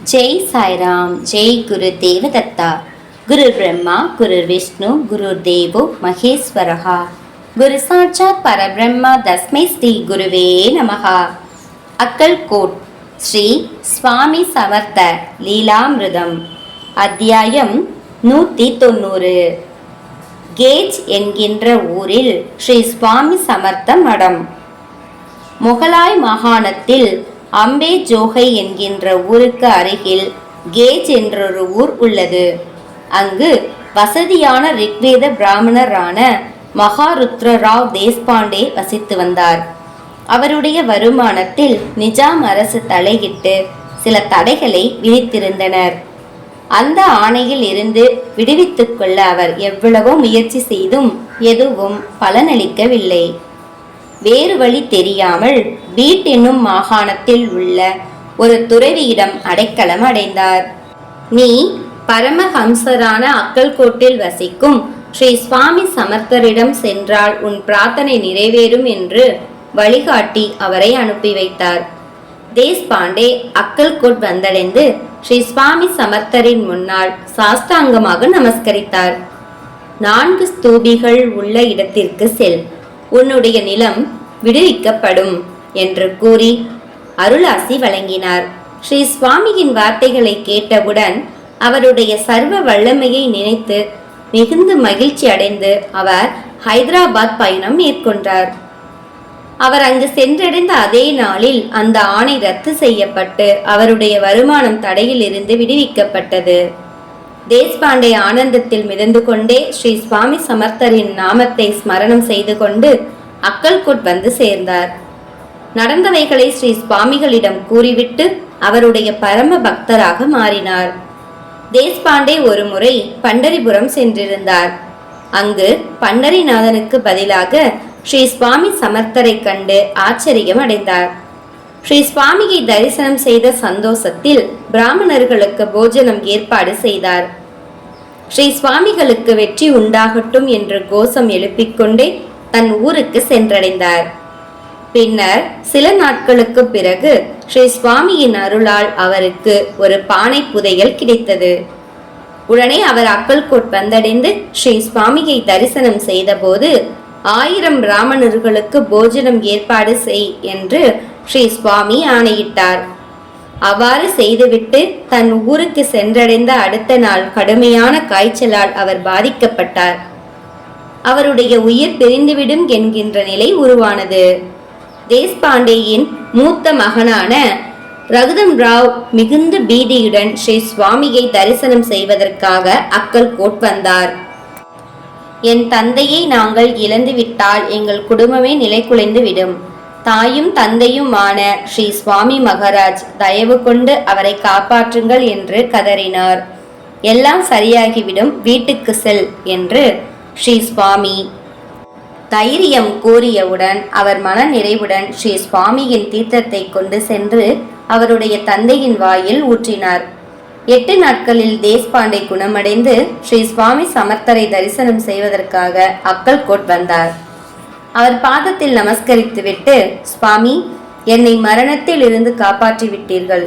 जय साई राम। जय गुरुदेव दत्ता। गुरु ब्रह्मा गुरु विष्णु गुरुदेवो महेश्वरः। गुरु साक्षात् परब्रह्म तस्मै श्री गुरुवे नमः। अक्कलकोट श्री स्वामी समर्थ लीलामिर्दम அத்தியாயம் 190. கேஜ் என்கின்ற ஊரில் ஸ்ரீ சுவாமி சமர்த்த மடம். முகலாய் மாகாணத்தில் அம்பே ஜோகை என்கின்ற ஊருக்கு அருகில் கேஜ் என்றொரு ஊர் உள்ளது. அங்கு வசதியான ரிக்வேத பிராமணரான மகாருத்ர ராவ் தேஷ்பாண்டே வசித்து வந்தார். அவருடைய வருமானத்தில் நிஜாம் அரசு தலையிட்டு சில தடைகளை விதித்திருந்தனர். அந்த ஆணையில் இருந்து விடுவித்துக் கொள்ள அவர் எவ்வளவோ முயற்சி செய்தும் எதுவும் பலனளிக்கவில்லை. வேறு வழி தெரியாமல் பீட் என்னும் மாகாணத்தில் உள்ள ஒரு துறவியிடம் அடைக்கலம் அடைந்தார். நீ பரமஹம்சரான அக்கல்கோட்டில் வசிக்கும் ஸ்ரீ சுவாமி சமர்த்தரிடம் சென்றால் உன் பிரார்த்தனை நிறைவேறும் என்று வழிகாட்டி அவரை அனுப்பி வைத்தார். தேஷ்பாண்டே அக்கல்கோட் வந்தடைந்து ஸ்ரீ சுவாமி சமர்த்தரின் முன்னால் சாஷ்டாங்கமாக நமஸ்கரித்தார். 4 ஸ்தூபிகள் உள்ள இடத்திற்கு செல், உன்னுடைய நிலம் விடுவிக்கப்படும் என்று கூறி அருளாசி வழங்கினார். ஸ்ரீ சுவாமியின் வார்த்தைகளை கேட்டவுடன் அவருடைய சர்வ வல்லமையை நினைத்து மிகுந்த மகிழ்ச்சி அடைந்து அவர் ஹைதராபாத் பயணம் மேற்கொண்டார். அவர் அங்கு சென்றடைந்த அதே நாளில் அந்த ஆணை ரத்து செய்யப்பட்டு அவருடைய வருமானம் தடையில் இருந்து விடுவிக்கப்பட்டது. தேஷ்பாண்டே ஆனந்தத்தில் மிதந்து கொண்டே ஸ்ரீ சுவாமி சமர்த்தரின் நாமத்தை ஸ்மரணம் செய்து கொண்டு அக்கல்கோட் வந்து சேர்ந்தார். நடந்தவைகளை ஸ்ரீ சுவாமிகளிடம் கூறிவிட்டு அவருடைய பரம பக்தராக மாறினார். தேஷ்பாண்டே ஒரு முறை பண்டரிபுரம் சென்றிருந்தார். அங்கு பண்டரிநாதனுக்கு பதிலாக ஸ்ரீ சுவாமி சமர்த்தரை கண்டு ஆச்சரியம் அடைந்தார். ஸ்ரீ சுவாமியை தரிசனம் செய்த சந்தோஷத்தில் பிராமணர்களுக்கு போஜனம் ஏற்பாடு செய்தார். ஸ்ரீ சுவாமிகளுக்கு வெற்றி உண்டாகட்டும் என்று கோஷம் எழுப்பிக்கொண்டே தன் ஊருக்கு சென்றடைந்தார். பின்னர் சில நாட்களுக்கு பிறகு ஸ்ரீ சுவாமியின் அருளால் அவருக்கு ஒரு பானை புதையல் கிடைத்தது. உடனே அவர் அக்கல்கோட் வந்தடைந்து ஸ்ரீ சுவாமியை தரிசனம் செய்தபோது 1000 பிராமணர்களுக்கு போஜனம் ஏற்பாடு செய் என்று ஸ்ரீ சுவாமி ஆணையிட்டார். அவ்வாறு செய்துவிட்டு தன் ஊருக்கு சென்றடைந்த அடுத்த நாள் கடுமையான காய்ச்சலால் அவர் பாதிக்கப்பட்டார். அவருடைய உயிர் பிரிந்துவிடும் என்கின்ற நிலை உருவானது. தேஷ்பாண்டேயின் மூத்த மகனான ரகுதம் ராவ் மிகுந்த பீதியுடன் ஸ்ரீ சுவாமியை தரிசனம் செய்வதற்காக அக்கல்கோட் வந்தார். என் தந்தையை நாங்கள் இழந்துவிட்டால் எங்கள் குடும்பமே நிலை குலைந்து விடும். தாயும் தந்தையுமான ஸ்ரீ சுவாமி மகாராஜ் தயவு கொண்டு அவரை காப்பாற்றுங்கள் என்று கதறினார். எல்லாம் சரியாகிவிடும், வீட்டுக்கு செல் என்று ஸ்ரீ சுவாமி தைரியம் கூறியவுடன் அவர் மன நிறைவுடன் ஸ்ரீ சுவாமியின் தீர்த்தத்தை கொண்டு சென்று அவருடைய தந்தையின் வாயில் ஊற்றினார். 8 நாட்களில் தேஷ்பாண்டே குணமடைந்து ஸ்ரீ சுவாமி சமர்த்தரை தரிசனம் செய்வதற்காக அக்கல்கோட் வந்தார். அவர் பாதத்தில் நமஸ்கரித்துவிட்டு, சுவாமி, என்னை மரணத்தில் இருந்து காப்பாற்றி விட்டீர்கள்.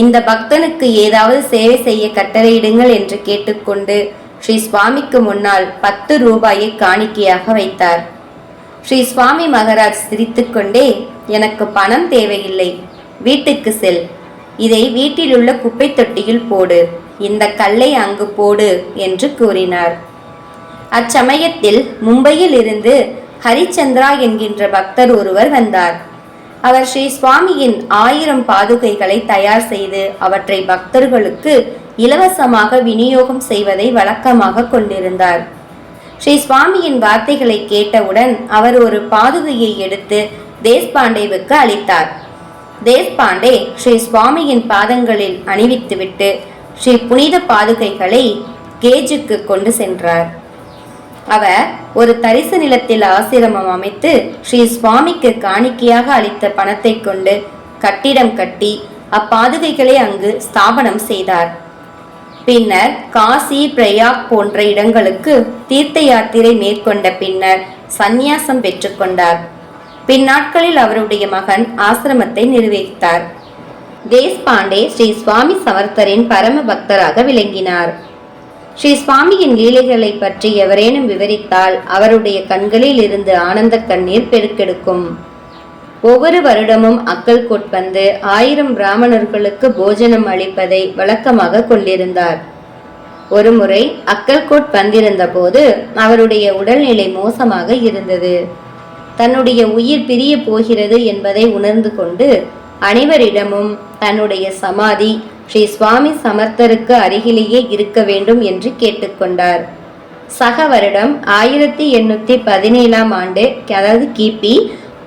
இந்த பக்தனுக்கு ஏதாவது சேவை செய்ய கட்டளையிடுங்கள் என்று கேட்டுக்கொண்டு ஸ்ரீ சுவாமிக்கு முன்னால் 10 ரூபாயை காணிக்கையாக வைத்தார். ஸ்ரீ சுவாமி மகாராஜ் சிரித்துக்கொண்டே, எனக்கு பணம் தேவையில்லை, வீட்டுக்கு செல், இதை வீட்டிலுள்ள குப்பை தொட்டியில் போடு, இந்த கல்லை அங்கு போடு என்று கூறினார். அச்சமயத்தில் மும்பையில் இருந்து ஹரிச்சந்திரா என்கின்ற பக்தர் ஒருவர் வந்தார். அவர் ஸ்ரீ சுவாமியின் 1000 பாதுகைகளை தயார் செய்து அவற்றை பக்தர்களுக்கு இலவசமாக விநியோகம் செய்வதை வழக்கமாக கொண்டிருந்தார். ஸ்ரீ சுவாமியின் வார்த்தைகளை கேட்டவுடன் அவர் ஒரு பாதுகையை எடுத்து தேஷ்பாண்டேவுக்கு அளித்தார். தேஷ்பாண்டே ஸ்ரீ சுவாமியின் பாதங்களில் அணிவித்துவிட்டு ஸ்ரீ புனித பாதுகைகளை கேஜுக்கு கொண்டு சென்றார். அவர் ஒரு தரிசு நிலத்தில் ஆசிரமம் அமைத்து ஸ்ரீ சுவாமிக்கு காணிக்கையாக அளித்த பணத்தை கொண்டு கட்டிடம் கட்டி அப்பாதுகைகளை அங்கு ஸ்தாபனம் செய்தார். பின்னர் காசி, பிரயாக் போன்ற இடங்களுக்கு தீர்த்த யாத்திரை மேற்கொண்ட பின்னர் சந்நியாசம் பெற்றுக்கொண்டார். பின்னாட்களில் அவருடைய மகன் ஆசிரமத்தை நிர்வகித்தார். தேஷ்பாண்டே ஸ்ரீ சுவாமி சமர்த்தரின் பரம பக்தராக விளங்கினார். ஸ்ரீ சுவாமியின் லீலைகளை பற்றி எவரேனும் விவரித்தால் அவருடைய கண்களில் இருந்து ஆனந்த கண்ணீர் பெருக்கெடுக்கும். ஒவ்வொரு வருடமும் அக்கல்கோட் வந்து 1000 பிராமணர்களுக்கு போஜனம் அளிப்பதை வழக்கமாக கொண்டிருந்தார். ஒருமுறை அக்கல்கோட் வந்திருந்த போது அவருடைய உடல்நிலை மோசமாக இருந்தது. தன்னுடைய உயிர் பிரிய போகிறது என்பதை உணர்ந்து கொண்டு அனைவரிடமும் தன்னுடைய சமாதி ஸ்ரீ சுவாமி சமர்த்தருக்கு அருகிலேயே இருக்க வேண்டும் என்று கேட்டுக்கொண்டார். சக வருடம் 1817 ஆண்டு, அதாவது கிபி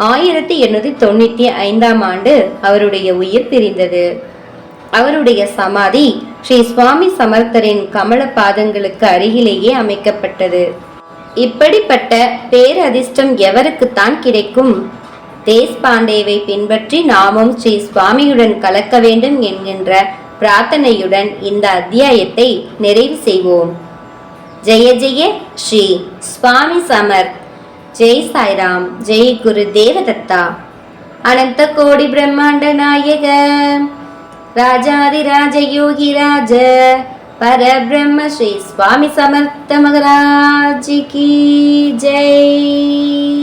1895 அவருடைய உயிர் பிரிந்தது. அவருடைய சமாதி ஸ்ரீ சுவாமி சமர்த்தரின் கமல பாதங்களுக்கு அருகிலேயே அமைக்கப்பட்டது. இப்படிப்பட்ட பேரதிர்ஷ்டம் எவருக்குத்தான் கிடைக்கும்? தேஷ்பாண்டேவை பின்பற்றி நாமும் ஸ்ரீ சுவாமியுடன் கலக்க வேண்டும் என்கின்ற பிரார்த்தனையுடன் இந்த அத்தியாயத்தை நிறைவு செய்வோம். ஜெய ஜெய ஸ்ரீ சுவாமி சமர்த். ஜெய் சாய்ராம். ஜெய் குரு தேவதத்தா. அனந்த கோடி பிரம்மாண்ட நாயக ராஜாதிராஜ யோகி ராஜ பரபிரம்ம ஸ்ரீ சுவாமி சமர்த்த மகராஜ் கி ஜெய்.